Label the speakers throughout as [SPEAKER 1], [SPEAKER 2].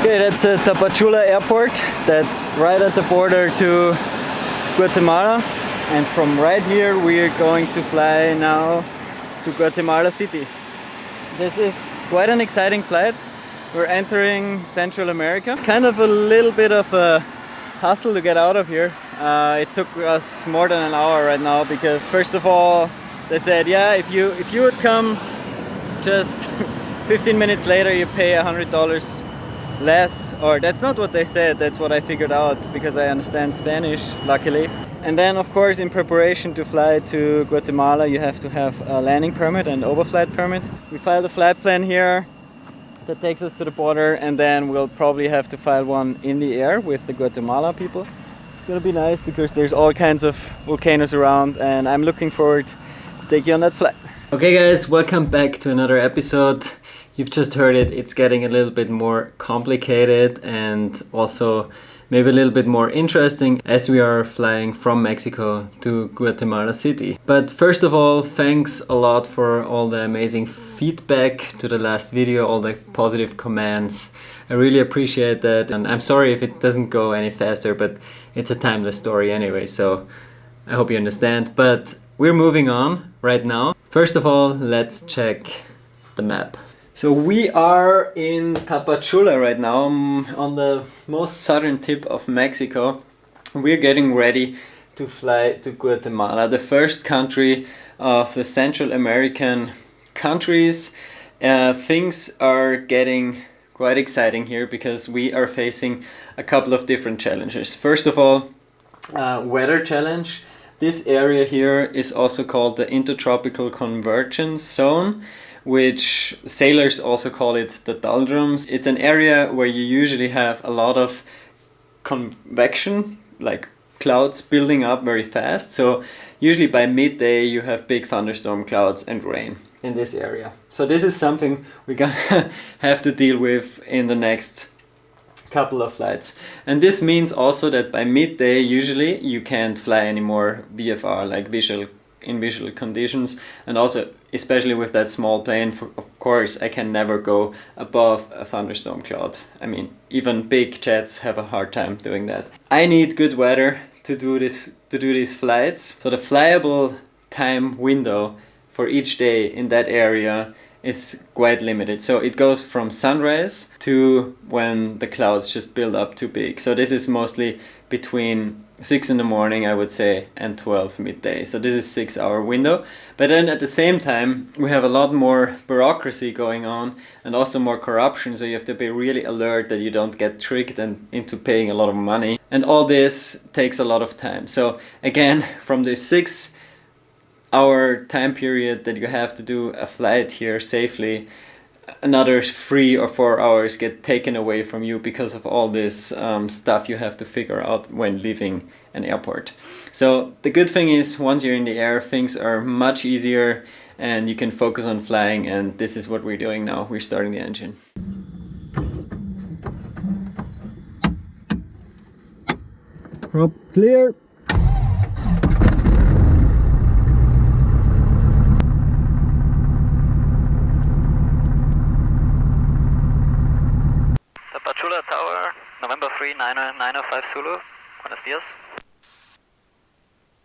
[SPEAKER 1] Okay, that's the Tapachula airport. That's right at the border to Guatemala. And from right here we're going to fly now to Guatemala City. This is quite an exciting flight. We're entering Central America. It's kind of a little bit of a hustle to get out of here. It took us more than an hour right now because first of all they said, yeah, if you would come just 15 minutes later you pay $100 less, or that's not what they said, that's what I figured out because I understand Spanish, luckily. And then of course in preparation to fly to Guatemala you have to have a landing permit and overflight permit. We filed a flight plan here that takes us to the border, and then we'll probably have to file one in the air with the Guatemala people. It's gonna be nice because there's all kinds of volcanoes around and I'm looking forward to take you on that flight. Okay guys, welcome back to another episode. You've just heard it, it's getting a little bit more complicated and also maybe a little bit more interesting as we are flying from Mexico to Guatemala City. But first of all, thanks a lot for all the amazing feedback to the last video, all the positive comments. I really appreciate that, and I'm sorry if it doesn't go any faster, but it's a timeless story anyway, so I hope you understand. But we're moving on right now. First of all, let's check the map. So we are in Tapachula right now, on the most southern tip of Mexico. We're getting ready to fly to Guatemala, the first country of the Central American countries. Things are getting quite exciting here because we are facing a couple of different challenges. First of all, weather challenge. This area here is also called the Intertropical Convergence Zone, which sailors also call it the doldrums. It's an area where you usually have a lot of convection, like clouds building up very fast. So usually by midday you have big thunderstorm clouds and rain in this area. So this is something we're gonna have to deal with in the next couple of flights. And this means also that by midday usually you can't fly anymore VFR, like visual conditions, and also especially with that small plane, of course I can never go above a thunderstorm cloud. I mean, even big jets have a hard time doing that. I need good weather to do these flights. So the flyable time window for each day in that area is quite limited. So it goes from sunrise to when the clouds just build up too big. So this is mostly between 6 in the morning, I would say, and 12 midday. So this is 6-hour window. But then at the same time, we have a lot more bureaucracy going on and also more corruption. So you have to be really alert that you don't get tricked and into paying a lot of money. And all this takes a lot of time. So again, from the 6-hour time period that you have to do a flight here safely, another 3 or 4 hours get taken away from you because of all this stuff you have to figure out when leaving an airport. So the good thing is once you're in the air, things are much easier and you can focus on flying, and this is what we're doing now. We're starting the engine. Prop clear.
[SPEAKER 2] Tower, November 3, 905 Zulu. Buenos dias.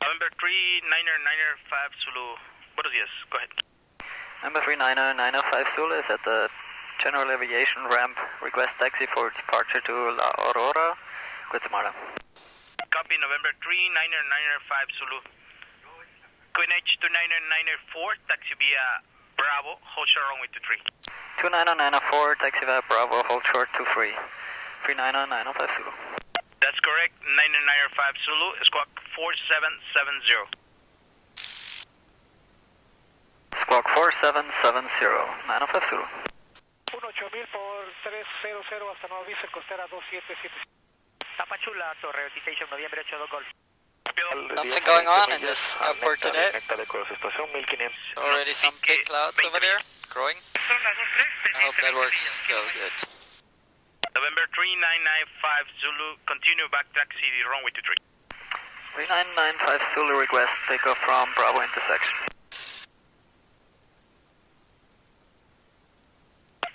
[SPEAKER 3] November 3, 905 Zulu. Buenos dias. Go ahead.
[SPEAKER 2] Number 3, 905 Zulu is at the General Aviation ramp. Request taxi for departure to La Aurora, Guatemala.
[SPEAKER 3] Copy, November 3, 905 Zulu. QNH to 9994, taxi via Bravo, hold short runway 23.
[SPEAKER 2] 29904, taxi via Bravo, hold short 23. 39905 Zulu.
[SPEAKER 3] That's correct, 9905 Zulu, squawk 4770.
[SPEAKER 2] Squawk 4770, 905 Zulu.
[SPEAKER 4] 18000 por 300 hasta Nueva Vista Costera 277. Tapachula, Torre, citation Noviembre 8 Golf.
[SPEAKER 2] Something going on in this airport today. Already some big clouds over there, growing. I hope that works still good.
[SPEAKER 3] November 3995 Zulu, continue back taxi runway 23.
[SPEAKER 2] 3995 Zulu, request takeoff from Bravo intersection.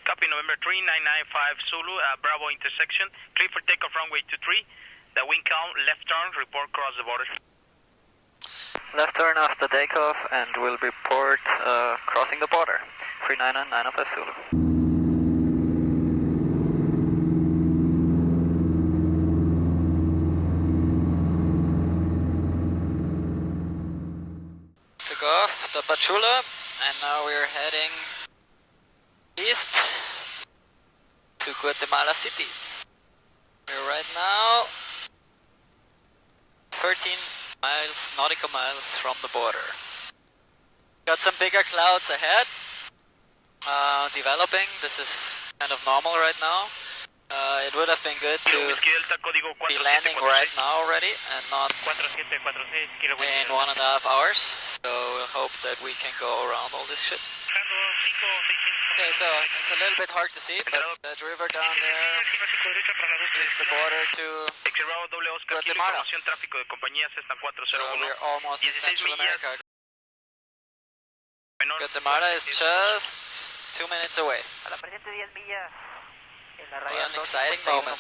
[SPEAKER 3] Copy. Copy November 3, 995 Zulu, Bravo intersection. Clear for takeoff runway 23. The wind count, left turn, report cross the border.
[SPEAKER 2] Left turn after takeoff and we'll report crossing the border. 39905 Zulu. Took off Tapachula and now we're heading east to Guatemala City. We're right now 13 miles, nautical miles from the border. Got some bigger clouds ahead, developing. This is kind of normal right now. It would have been good to be landing right now already and not in 1.5 hours. So we'll hope that we can go around all this shit. Okay, so it's a little bit hard to see, but that river down there is the border to Guatemala. So we're almost in Central America. Guatemala is just 2 minutes away. An exciting moment.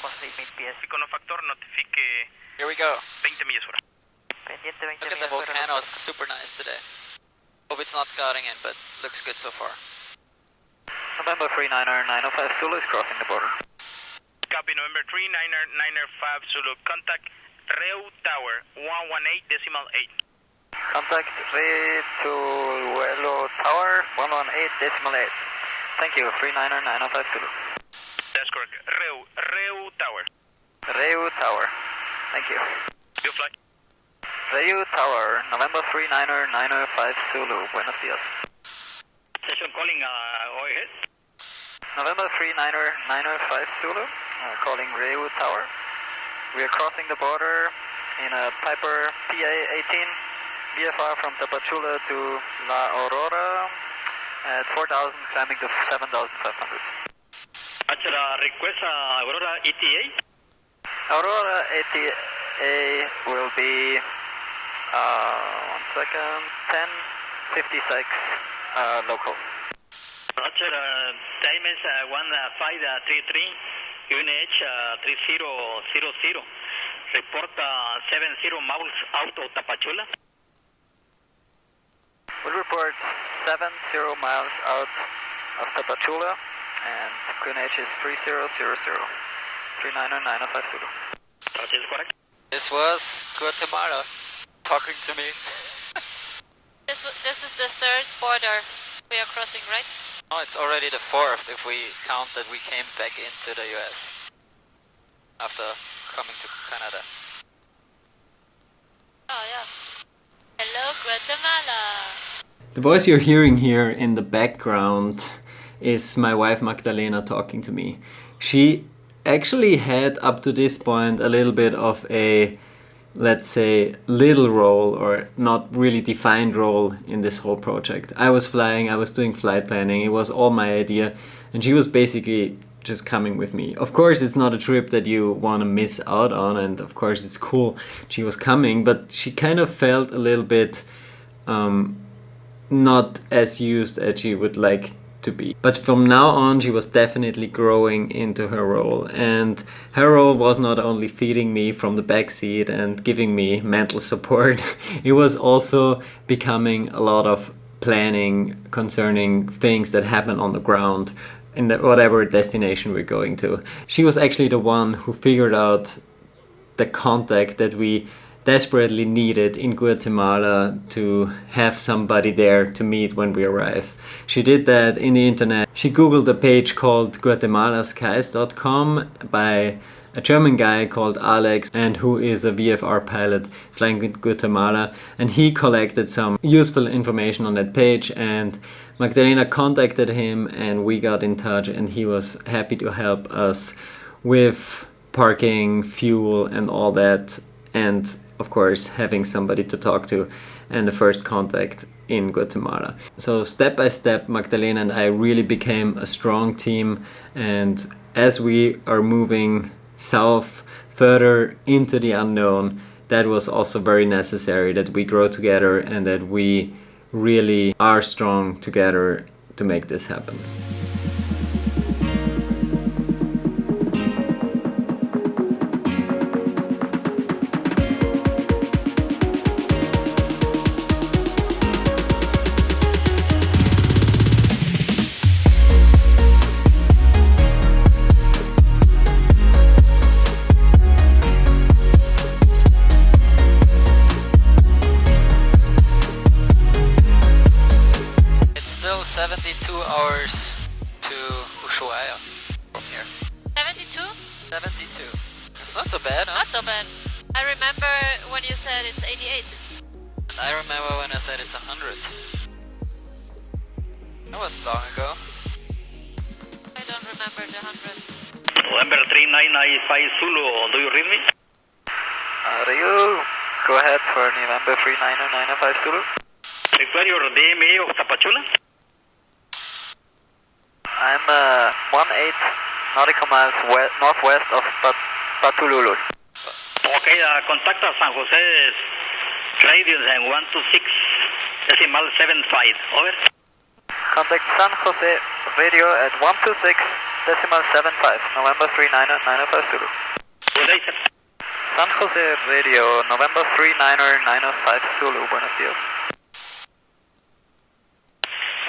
[SPEAKER 2] Here we go. Look at the volcano, it's super nice today. Hope it's not clouding in, but looks good so far. November 39905 Zulu is crossing the border.
[SPEAKER 3] Copy November 39905 Zulu. Contact Reu Tower 118.8.
[SPEAKER 2] Contact Redbullsoundsupply Tower 118.8. Thank you, 39905 Zulu.
[SPEAKER 3] That's correct. Reu Tower.
[SPEAKER 2] Reu Tower. Thank you.
[SPEAKER 3] You fly.
[SPEAKER 2] Reu Tower, November 39905 Zulu. Buenos dias.
[SPEAKER 3] Station calling, go ahead.
[SPEAKER 2] November 39905 Zulu, calling Reu Tower. We are crossing the border in a Piper PA-18 VFR from Tapachula to La Aurora at 4,000, climbing to 7,500.
[SPEAKER 3] Request Aurora ETA?
[SPEAKER 2] Aurora ETA will be, 1 second, 10:56 local.
[SPEAKER 3] Roger, time is 1533, UNH 3000. Report 70 miles out of Tapachula.
[SPEAKER 2] We'll report 70 miles out of Tapachula and QNH is 3000, 39905 Zulu.
[SPEAKER 3] That is correct.
[SPEAKER 2] This was Guatemala talking to me.
[SPEAKER 5] This is the third border we are crossing, right?
[SPEAKER 2] Oh, it's already the fourth if we count that we came back into the US after coming to Canada.
[SPEAKER 5] Oh yeah. Hello, Guatemala.
[SPEAKER 1] The voice you're hearing here in the background is my wife Magdalena talking to me. She actually had up to this point a little bit of a, let's say, little role or not really defined role in this whole project. I was flying, I was doing flight planning, it was all my idea, and she was basically just coming with me. Of course, it's not a trip that you want to miss out on, and of course it's cool she was coming, but she kind of felt a little bit not as used as she would like to be. But from now on she was definitely growing into her role, and her role was not only feeding me from the back seat and giving me mental support, it was also becoming a lot of planning concerning things that happen on the ground in whatever destination we're going to. She was actually the one who figured out the contact that we desperately needed in Guatemala to have somebody there to meet when we arrive. She did that in the internet. She googled a page called guatemalaskies.com by a German guy called Alex, and who is a VFR pilot flying in Guatemala, and he collected some useful information on that page, and Magdalena contacted him and we got in touch, and he was happy to help us with parking, fuel and all that, and of course having somebody to talk to and the first contact in Guatemala. So step by step Magdalena and I really became a strong team, and as we are moving south further into the unknown, that was also very necessary that we grow together and that we really are strong together to make this happen.
[SPEAKER 2] 72 hours to Ushuaia from here.
[SPEAKER 5] 72?
[SPEAKER 2] 72. It's not so bad, huh?
[SPEAKER 5] Not so bad. I remember when you said it's 88.
[SPEAKER 2] And I remember when I said it's 100. That wasn't long ago.
[SPEAKER 5] I don't remember the 100.
[SPEAKER 3] November 3995 Zulu, do you read me?
[SPEAKER 2] Do you? Go ahead for November 39905 Zulu.
[SPEAKER 3] Require your DME of Tapachula?
[SPEAKER 2] I'm 18 nautical miles northwest of Patululu.
[SPEAKER 3] Okay, contact San Jose radio and 126.75, over.
[SPEAKER 2] Contact San Jose radio at 126.75, November 39905 Zulu.
[SPEAKER 3] Good day, sir.
[SPEAKER 2] San Jose radio, November 39905 Zulu, buenos dias.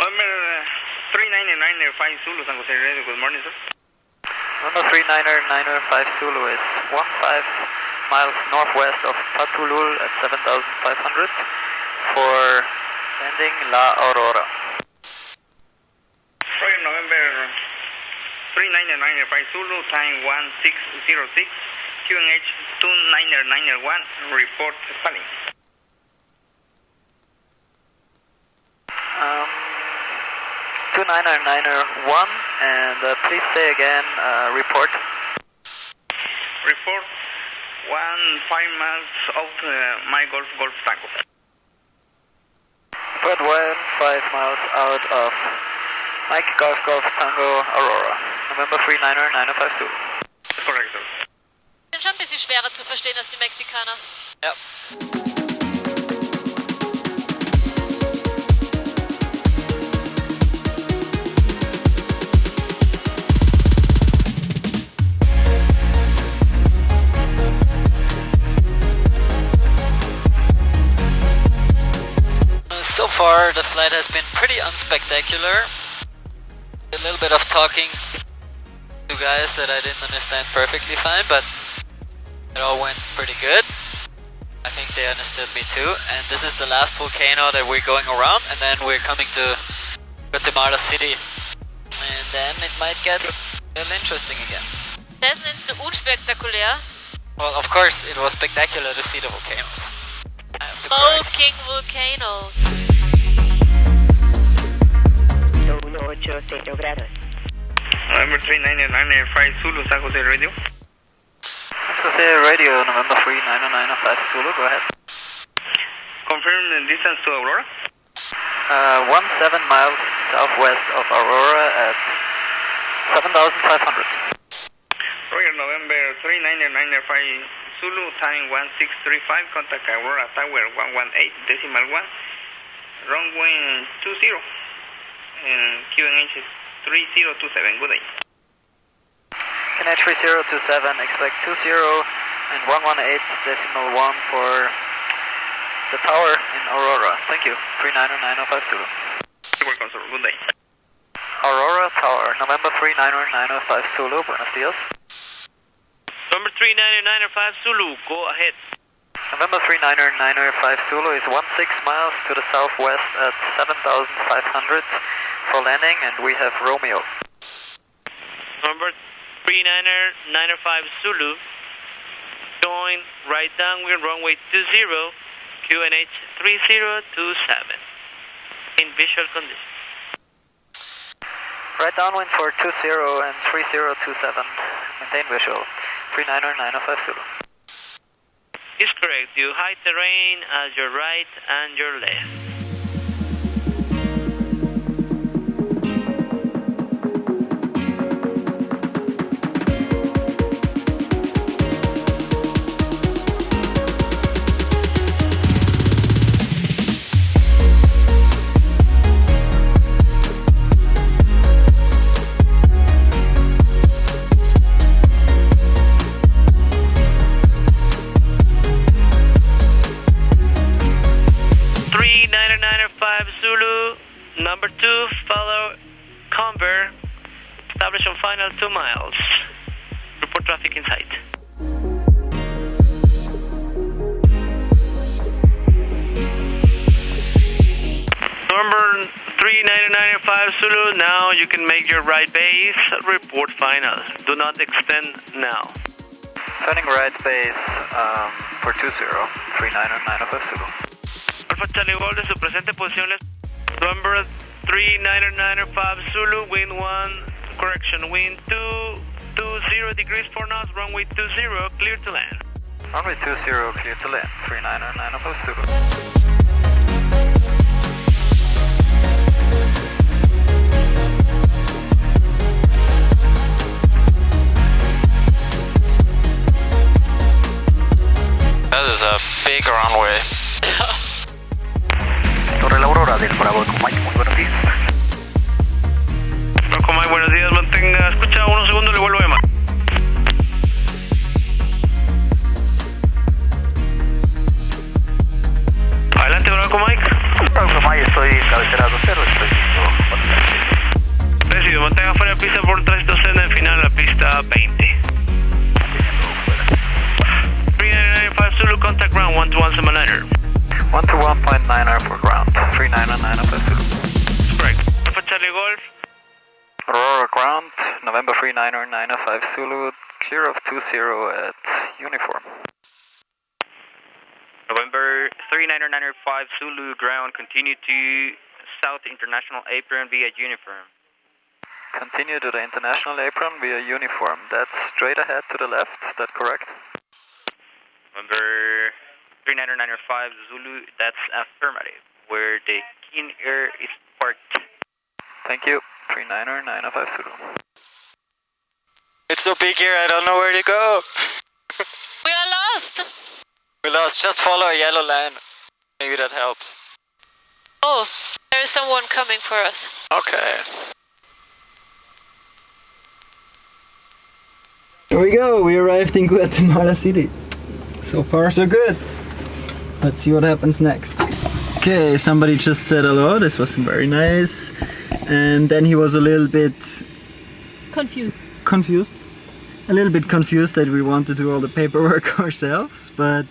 [SPEAKER 3] November 39905 Zulu, San Jose radio, good morning, sir.
[SPEAKER 2] November 39905 Zulu is 15 miles northwest of Patulul at 7,500 for landing La Aurora.
[SPEAKER 3] Roger, November 39905 Zulu, time 1606, QNH 29991, report stalling.
[SPEAKER 2] 29991, and please say again, report.
[SPEAKER 3] Report 15 miles out my Golf Tango.
[SPEAKER 2] Report 15 miles out of Mike Golf Tango Aurora, November 39905 Zulu.
[SPEAKER 3] Correct, sir.
[SPEAKER 5] Sind schon ein bisschen schwerer zu verstehen als die Mexikaner.
[SPEAKER 2] Ja. So far the flight has been pretty unspectacular. A little bit of talking to guys that I didn't understand perfectly fine, but it all went pretty good. I think they understood me too. And this is the last volcano that we're going around, and then we're coming to Guatemala City. And then it might get a little interesting again.
[SPEAKER 5] Das nennst du unspektakulär?
[SPEAKER 2] Well, of course it was spectacular to see the volcanoes. I have to correct.
[SPEAKER 5] Smoking volcanoes.
[SPEAKER 6] 18 grados.
[SPEAKER 3] November 39905 Zulu, San Jose radio.
[SPEAKER 2] San Jose radio, November 39905 Zulu, go ahead.
[SPEAKER 3] Confirm the distance to Aurora.
[SPEAKER 2] 17 miles southwest of Aurora at 7,500.
[SPEAKER 3] Roger, November 39905 Zulu, time 1635, contact Aurora Tower 118.1, runway 20, and QNH 3027, good day.
[SPEAKER 2] QNH 3027, expect 20 and 118.1 for the tower in Aurora. Thank you, 39905 Zulu.
[SPEAKER 3] You're welcome, sir, good day.
[SPEAKER 2] Aurora Tower, November 39905 Zulu, buenos dias.
[SPEAKER 3] Number 39905 Zulu, go ahead.
[SPEAKER 2] November 39905 Zulu is 16 miles to the southwest at 7,500 for landing, and we have Romeo.
[SPEAKER 3] Number 39905 Zulu, join right downwind runway 20, QNH 3027, in visual condition.
[SPEAKER 2] Right downwind for 20 and 3027, maintain visual, 39905 Zulu.
[SPEAKER 3] Is correct. You high terrain as your right and your left. Zulu, number 2, follow Conver, establish on final 2 miles. Report traffic in sight. November 3995 Zulu, now you can make your right base, report final. Do not extend now.
[SPEAKER 6] Turning right base for 20, 3995 Zulu.
[SPEAKER 3] Alpha Charlie Gold de su presente posición, November 3995 Zulu, wind 1, correction, wind 220 degrees 4 knots, runway 20, clear to land.
[SPEAKER 6] Runway 20, clear to land, 3995 Zulu.
[SPEAKER 2] That is a big runway.
[SPEAKER 6] Torre La Aurora del Bravo con Mike, muy buenos días.
[SPEAKER 3] Bravo Mike, buenos días, mantenga, escucha, unos segundos, le vuelvo a llamar. Adelante, Bravo Mike.
[SPEAKER 6] Bravo Mike, estoy cabecera 20, estoy listo.
[SPEAKER 3] Decido, mantenga fuera de pista por tránsito senda, en final la pista 20. 3995 Zulu, contact ground 12179er.
[SPEAKER 6] 121.9er for ground, 3995 Zulu.
[SPEAKER 3] Correct. Alpha Charlie Golf.
[SPEAKER 6] Aurora ground, November 3995 Zulu, clear of 20 at uniform.
[SPEAKER 7] November 3995 Zulu, ground, continue to South International Apron via uniform.
[SPEAKER 6] Continue to the international apron via uniform. That's straight ahead to the left, is that correct?
[SPEAKER 7] November 3995 Zulu, that's affirmative, where the King Air is parked.
[SPEAKER 6] Thank you, 3995 Zulu.
[SPEAKER 2] It's so big here, I don't know where to go.
[SPEAKER 5] We are lost!
[SPEAKER 2] We lost, just follow a yellow line. Maybe that helps.
[SPEAKER 5] Oh, there is someone coming for us.
[SPEAKER 2] Okay.
[SPEAKER 1] Here we go, we arrived in Guatemala City. So far so good. Let's see what happens next. Okay, somebody just said hello, this was very nice. And then he was a little bit...
[SPEAKER 5] Confused.
[SPEAKER 1] A little bit confused that we want to do all the paperwork ourselves, but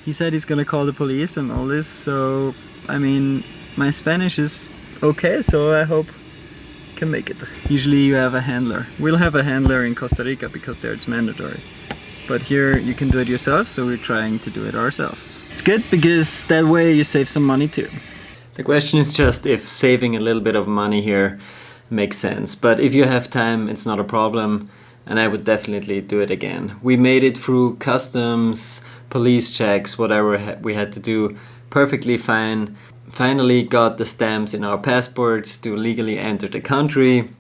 [SPEAKER 1] he said he's gonna call the police and all this, so I mean, my Spanish is okay, so I hope I can make it. Usually you have a handler. We'll have a handler in Costa Rica because there it's mandatory. But here you can do it yourself, so we're trying to do it ourselves. It's good because that way you save some money too. The question is just if saving a little bit of money here makes sense. But if you have time, it's not a problem, and I would definitely do it again. We made it through customs, police checks, whatever we had to do, perfectly fine. Finally got the stamps in our passports to legally enter the country.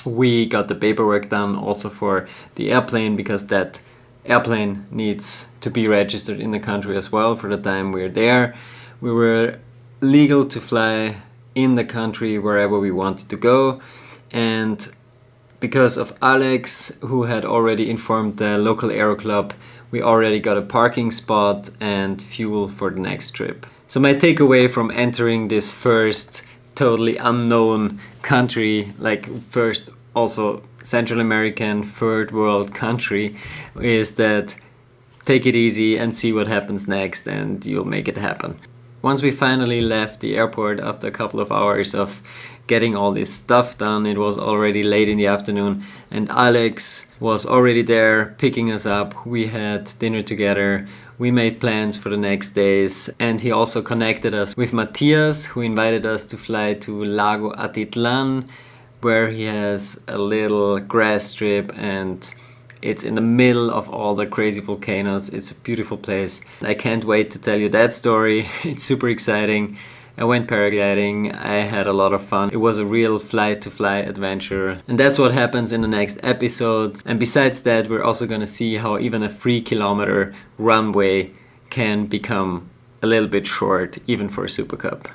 [SPEAKER 1] We got the paperwork done also for the airplane because that airplane needs to be registered in the country as well for the time we're there. We were legal to fly in the country wherever we wanted to go, and because of Alex, who had already informed the local aero club, we already got a parking spot and fuel for the next trip. So my takeaway from entering this first totally unknown country, like first also Central American third world country, is that take it easy and see what happens next and you'll make it happen. Once we finally left the airport after a couple of hours of getting all this stuff done, it was already late in the afternoon and Alex was already there picking us up. We had dinner together, we made plans for the next days, and he also connected us with Matthias, who invited us to fly to Lago Atitlan, where he has a little grass strip and it's in the middle of all the crazy volcanoes. It's a beautiful place. I can't wait to tell you that story. It's super exciting. I went paragliding, I had a lot of fun. It was a real fly-to-fly adventure. And that's what happens in the next episode. And besides that, we're also gonna see how even a 3-kilometer runway can become a little bit short, even for a Supercub.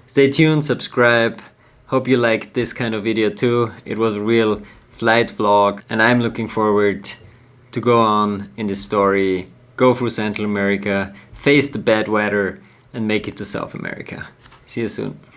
[SPEAKER 1] Stay tuned, subscribe. Hope you liked this kind of video too. It was a real flight vlog, and I'm looking forward to go on in this story, go through Central America, face the bad weather, and make it to South America. See you soon.